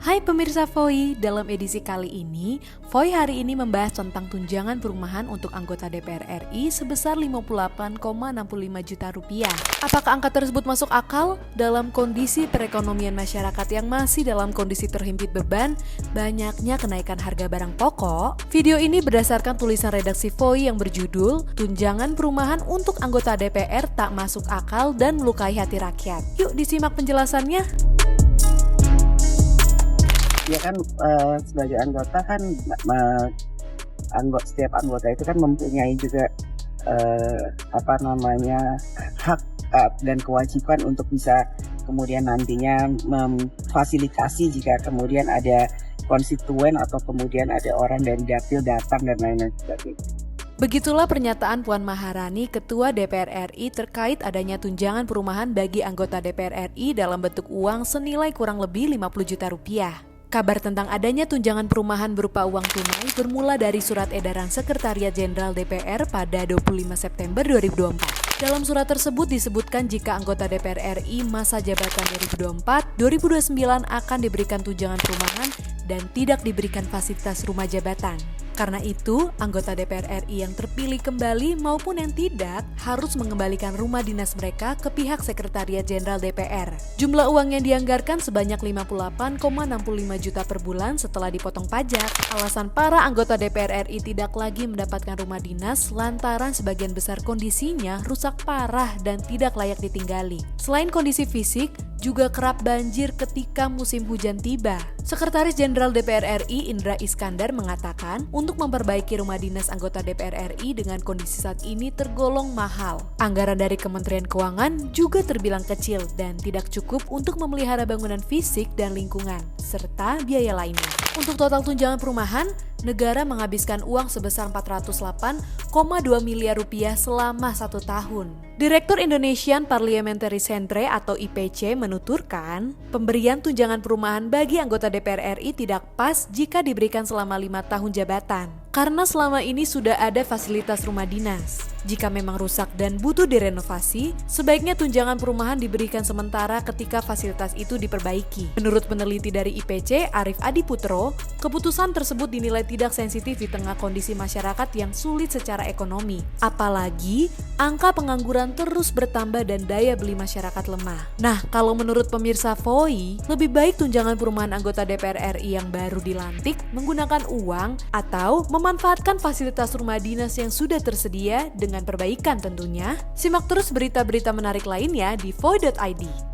Hai pemirsa Voi, dalam edisi kali ini, Voi hari ini membahas tentang tunjangan perumahan untuk anggota DPR RI sebesar 58,65 juta rupiah. Apakah angka tersebut masuk akal? Dalam kondisi perekonomian masyarakat yang masih dalam kondisi terhimpit beban, banyaknya kenaikan harga barang pokok. Video ini berdasarkan tulisan redaksi Voi yang berjudul, Tunjangan Perumahan untuk Anggota DPR Tak Masuk Akal dan Melukai Hati Rakyat. Yuk disimak penjelasannya. Ya kan sebagai anggota kan setiap anggota itu kan mempunyai juga hak dan kewajiban untuk bisa kemudian nantinya memfasilitasi jika kemudian ada konstituen atau kemudian ada orang dari dapil datang dan lain-lain sebagainya. Begitulah pernyataan Puan Maharani, Ketua DPR RI terkait adanya tunjangan perumahan bagi anggota DPR RI dalam bentuk uang senilai kurang lebih 50 juta rupiah. Kabar tentang adanya tunjangan perumahan berupa uang tunai bermula dari surat edaran Sekretariat Jenderal DPR pada 25 September 2024. Dalam surat tersebut disebutkan jika anggota DPR RI masa jabatan 2024-2029 akan diberikan tunjangan perumahan dan tidak diberikan fasilitas rumah jabatan. Karena itu, anggota DPR RI yang terpilih kembali maupun yang tidak harus mengembalikan rumah dinas mereka ke pihak Sekretariat Jenderal DPR. Jumlah uang yang dianggarkan sebanyak 58,65 juta per bulan setelah dipotong pajak. Alasan para anggota DPR RI tidak lagi mendapatkan rumah dinas lantaran sebagian besar kondisinya rusak parah dan tidak layak ditinggali. Selain kondisi fisik, juga kerap banjir ketika musim hujan tiba. Sekretaris Jenderal DPR RI Indra Iskandar mengatakan, untuk memperbaiki rumah dinas anggota DPR RI dengan kondisi saat ini tergolong mahal. Anggaran dari Kementerian Keuangan juga terbilang kecil dan tidak cukup untuk memelihara bangunan fisik dan lingkungan, serta biaya lainnya. Untuk total tunjangan perumahan, negara menghabiskan uang sebesar 408,2 miliar rupiah selama 1 tahun. Direktur Indonesian Parliamentary Centre atau IPC menuturkan, pemberian tunjangan perumahan bagi anggota DPR RI tidak pas jika diberikan selama 5 tahun jabatan. Karena selama ini sudah ada fasilitas rumah dinas. Jika memang rusak dan butuh direnovasi, sebaiknya tunjangan perumahan diberikan sementara ketika fasilitas itu diperbaiki. Menurut peneliti dari IPC, Arif Adiputro, keputusan tersebut dinilai tidak sensitif di tengah kondisi masyarakat yang sulit secara ekonomi. Apalagi, angka pengangguran terus bertambah dan daya beli masyarakat lemah. Nah, kalau menurut pemirsa Voi, lebih baik tunjangan perumahan anggota DPR RI yang baru dilantik menggunakan uang atau memanfaatkan fasilitas rumah dinas yang sudah tersedia dengan perbaikan tentunya. Simak terus berita-berita menarik lainnya di voi.id.